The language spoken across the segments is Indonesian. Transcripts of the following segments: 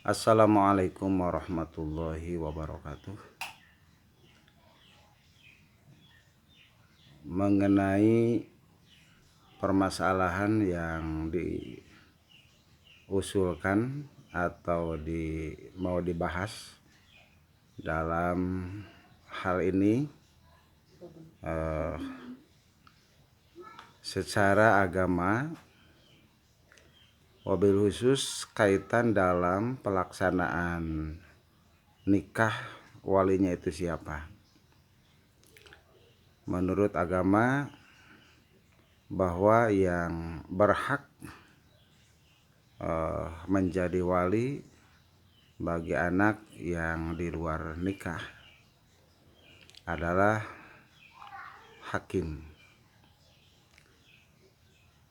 Assalamualaikum warahmatullahi wabarakatuh. Mengenai permasalahan yang diusulkan atau mau dibahas dalam hal ini, secara agama, wabil khusus kaitan dalam pelaksanaan nikah, walinya itu siapa. Menurut agama, bahwa yang berhak menjadi wali bagi anak yang di luar nikah adalah hakim.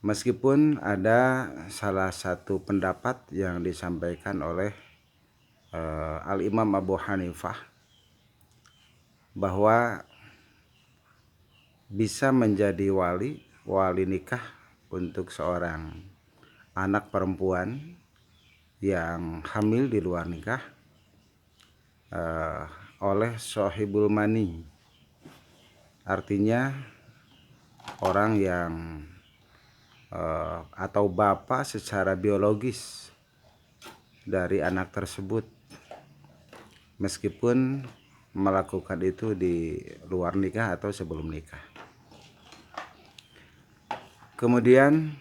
Meskipun ada salah satu pendapat yang disampaikan oleh Al-Imam Abu Hanifah bahwa bisa menjadi wali nikah untuk seorang anak perempuan yang hamil di luar nikah oleh sohibul mani, artinya orang yang atau bapak secara biologis dari anak tersebut, meskipun melakukan itu di luar nikah atau sebelum nikah. Kemudian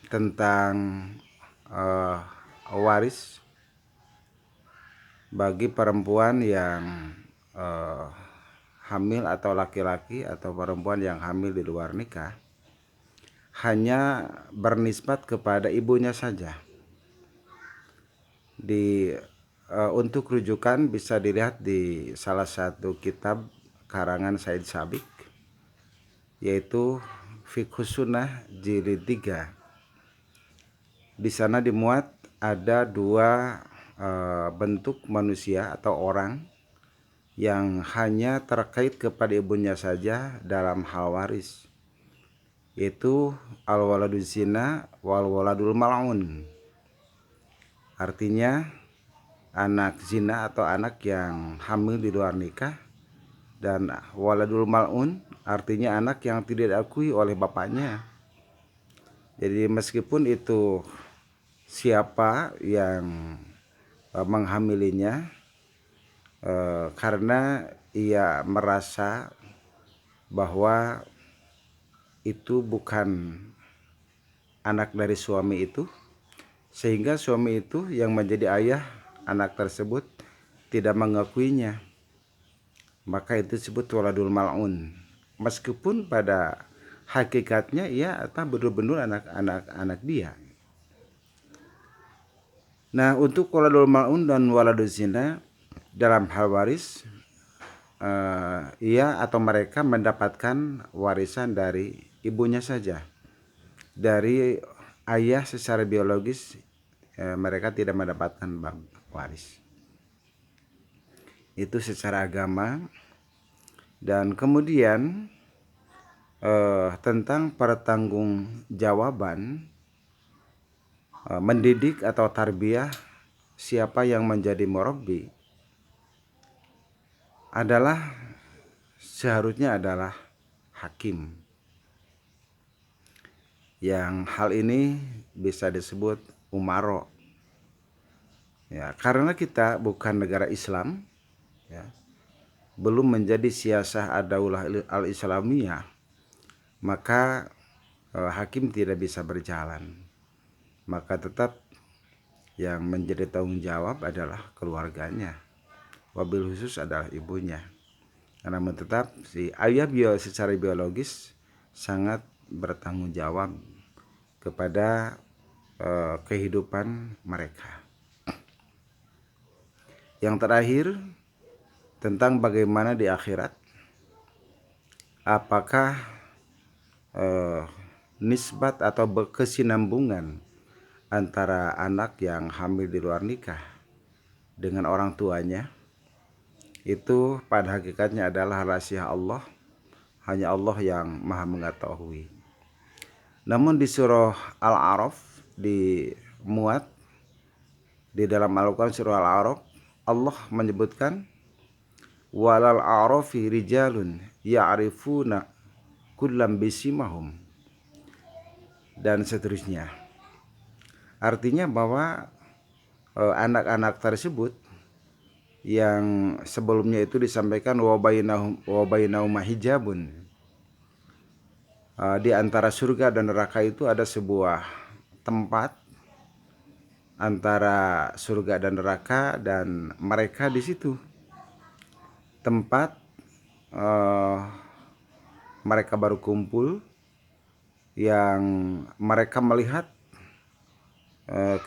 tentang waris bagi perempuan yang hamil atau laki-laki atau perempuan yang hamil di luar nikah hanya bernisbat kepada ibunya saja. Untuk rujukan bisa dilihat di salah satu kitab karangan Said Sabiq, yaitu Fiqhus Sunnah jilid 3. Di sana dimuat ada dua bentuk manusia atau orang yang hanya terkait kepada ibunya saja dalam hal waris, yaitu al-waladul zina wal waladul mal'un. Artinya anak zina atau anak yang hamil di luar nikah, dan waladul mal'un artinya anak yang tidak diakui oleh bapaknya. Jadi meskipun itu siapa yang menghamilinya, karena ia merasa bahwa itu bukan anak dari suami itu, sehingga suami itu yang menjadi ayah anak tersebut tidak mengakuinya, maka itu disebut waladul mal'un, meskipun pada hakikatnya ia atau benar-benar anak dia. Nah, untuk waladul mal'un dan waladul zina dalam hal waris, ia atau mereka mendapatkan warisan dari ibunya saja. Dari ayah secara biologis mereka tidak mendapatkan waris. Itu secara agama. Dan kemudian tentang pertanggungjawaban mendidik atau tarbiyah, siapa yang menjadi murabbi adalah seharusnya adalah hakim. Yang hal ini bisa disebut umaro, ya, karena kita bukan negara Islam, ya, belum menjadi siasah ad-daulah al-islamiyah, maka hakim tidak bisa berjalan. Maka tetap yang menjadi tanggung jawab adalah keluarganya, wabil khusus adalah ibunya. Namun tetap si ayah secara biologis sangat bertanggung jawab kepada kehidupan mereka. Yang terakhir, tentang bagaimana di akhirat, apakah nisbat atau kesinambungan antara anak yang hamil di luar nikah dengan orang tuanya, itu pada hakikatnya adalah rahasia Allah, hanya Allah yang maha mengetahui. Namun di surah Al-A'raf dimuat Di dalam Al-Quran surah Al-A'raf, Allah menyebutkan walal a'rafi rijalun ya'rifuna kullam bisimahum dan seterusnya. Artinya bahwa anak-anak tersebut yang sebelumnya itu disampaikan wa bainahum hijabun, di antara surga dan neraka itu ada sebuah tempat antara surga dan neraka, dan mereka di situ tempat mereka baru kumpul, yang mereka melihat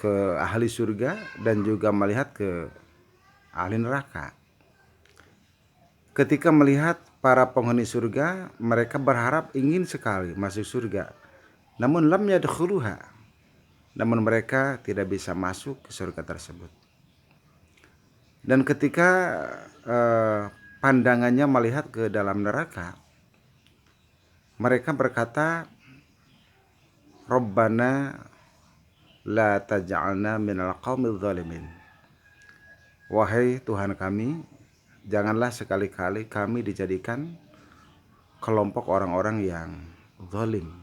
ke ahli surga dan juga melihat ke ahli neraka. Ketika melihat para penghuni surga, mereka berharap ingin sekali masuk surga. Namun lam yadkhuluha, namun mereka tidak bisa masuk ke surga tersebut. Dan ketika pandangannya melihat ke dalam neraka, mereka berkata, Rabbana la taj'alna minal qaumil zalimin. Wahai Tuhan kami, janganlah sekali-kali kami dijadikan kelompok orang-orang yang zalim.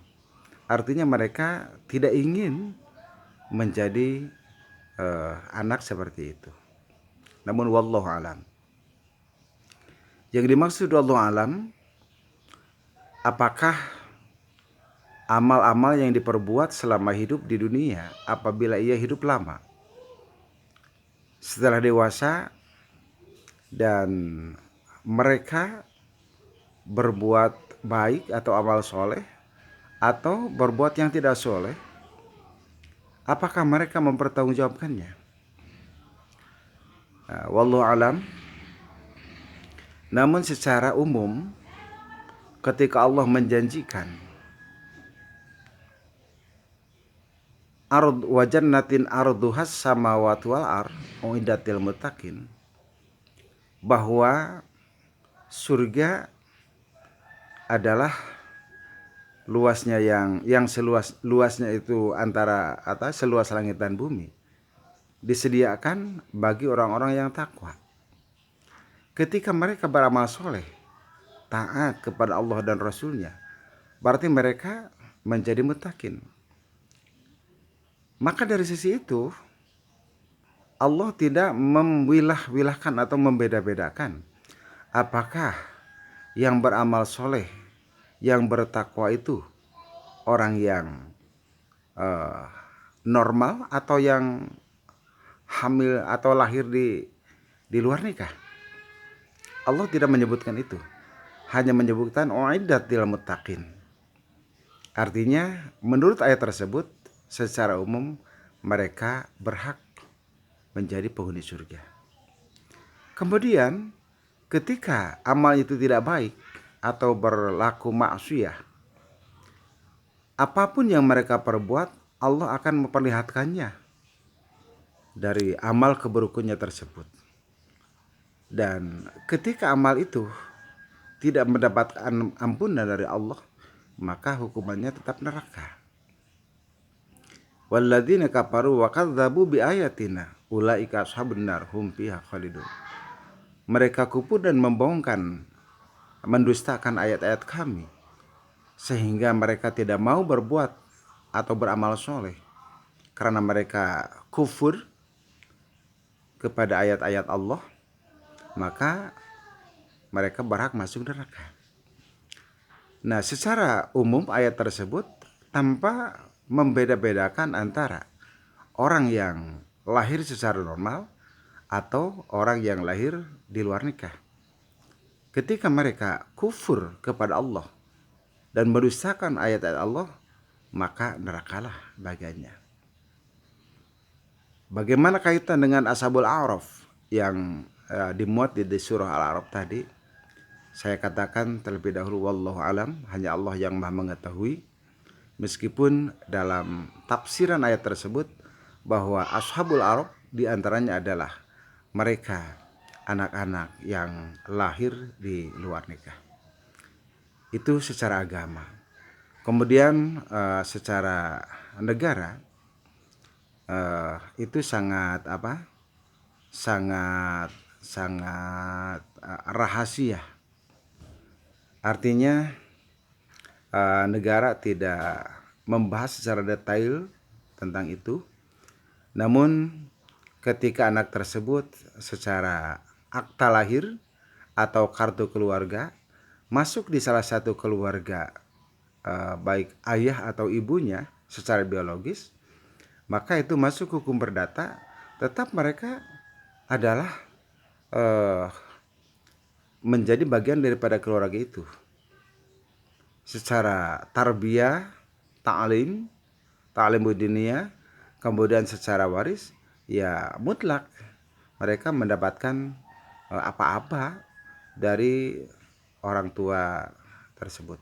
Artinya mereka tidak ingin menjadi anak seperti itu. Namun wallahu alam. Yang dimaksud wallahu alam, apakah amal-amal yang diperbuat selama hidup di dunia apabila ia hidup lama, setelah dewasa dan mereka berbuat baik atau amal soleh atau berbuat yang tidak soleh, apakah mereka mempertanggungjawabkannya? Wallahu alam. Namun secara umum, ketika Allah menjanjikan ard wa jannatin arduhas samawati wal ard uiddatil muttaqin, bahwa surga adalah luasnya yang seluas-luasnya itu antara seluas langit dan bumi, disediakan bagi orang-orang yang takwa. Ketika mereka beramal soleh, taat kepada Allah dan Rasulnya, berarti mereka menjadi muttaqin. Maka dari sisi itu, Allah tidak memilah-wilahkan atau membeda-bedakan apakah yang beramal soleh, yang bertakwa itu orang yang normal atau yang hamil atau lahir di luar nikah. Allah tidak menyebutkan itu, hanya menyebutkan uiddatil muttaqin. Artinya menurut ayat tersebut secara umum mereka berhak menjadi penghuni surga. Kemudian ketika amal itu tidak baik atau berlaku maksiyah, apapun yang mereka perbuat, Allah akan memperlihatkannya dari amal keburukannya tersebut. Dan ketika amal itu tidak mendapatkan ampunan dari Allah, maka hukumannya tetap neraka. Walladzina kafaru wa kadzdzabu biayatina ulaika ashabun nar hum fiha khalidun. Mereka kufur dan membohongkan, mendustakan ayat-ayat kami, sehingga mereka tidak mau berbuat atau beramal soleh karena mereka kufur kepada ayat-ayat Allah, maka mereka berhak masuk neraka. Nah, secara umum ayat tersebut tanpa membeda-bedakan antara orang yang lahir secara normal atau orang yang lahir di luar nikah. Ketika mereka kufur kepada Allah dan mendustakan ayat-ayat Allah, maka nerakalah bagiannya. Bagaimana kaitan dengan Ashabul A'raf yang dimuat di surah Al-A'raf tadi? Saya katakan terlebih dahulu wallahu alam, hanya Allah yang Maha mengetahui. Meskipun dalam tafsiran ayat tersebut bahwa Ashabul A'raf diantaranya adalah mereka anak-anak yang lahir di luar nikah. Itu secara agama. Kemudian secara negara, itu sangat apa? Sangat sangat rahasia. Artinya negara tidak membahas secara detail tentang itu. Namun ketika anak tersebut secara akta lahir atau kartu keluarga masuk di salah satu keluarga, baik ayah atau ibunya secara biologis, maka itu masuk hukum perdata, tetap mereka adalah menjadi bagian daripada keluarga itu. Secara tarbiyah, ta'lim budiniyah, kemudian secara waris, ya mutlak mereka mendapatkan apa-apa dari orang tua tersebut.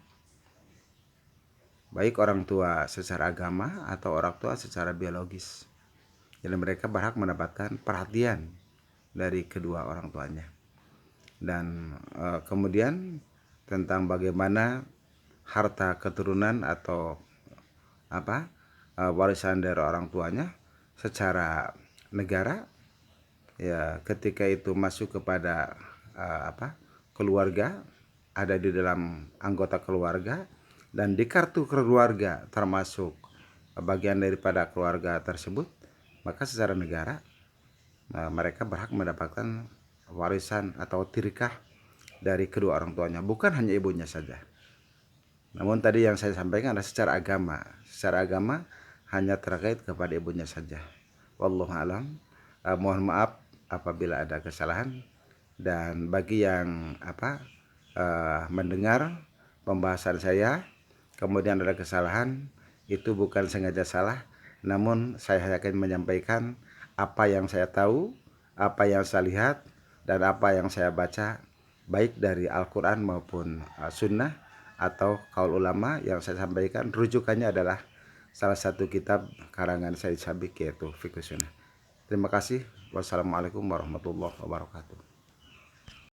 Baik orang tua secara agama atau orang tua secara biologis. Jadi mereka berhak mendapatkan perhatian dari kedua orang tuanya. Dan kemudian tentang bagaimana harta keturunan atau warisan dari orang tuanya secara negara, ya ketika itu masuk kepada keluarga, ada di dalam anggota keluarga, dan di kartu keluarga termasuk bagian daripada keluarga tersebut, maka secara negara mereka berhak mendapatkan warisan atau tirikah dari kedua orang tuanya, bukan hanya ibunya saja. Namun tadi yang saya sampaikan adalah secara agama. Secara agama hanya terkait kepada ibunya saja. Wallahu alam. Mohon maaf apabila ada kesalahan, dan bagi yang mendengar pembahasan saya kemudian ada kesalahan, itu bukan sengaja salah, namun saya akan menyampaikan apa yang saya tahu, apa yang saya lihat, dan apa yang saya baca, baik dari Al-Quran maupun Sunnah atau kaul ulama. Yang saya sampaikan rujukannya adalah salah satu kitab karangan Said Sabiq, yaitu Fiqh Sunnah. Terima kasih. Wassalamualaikum warahmatullahi wabarakatuh.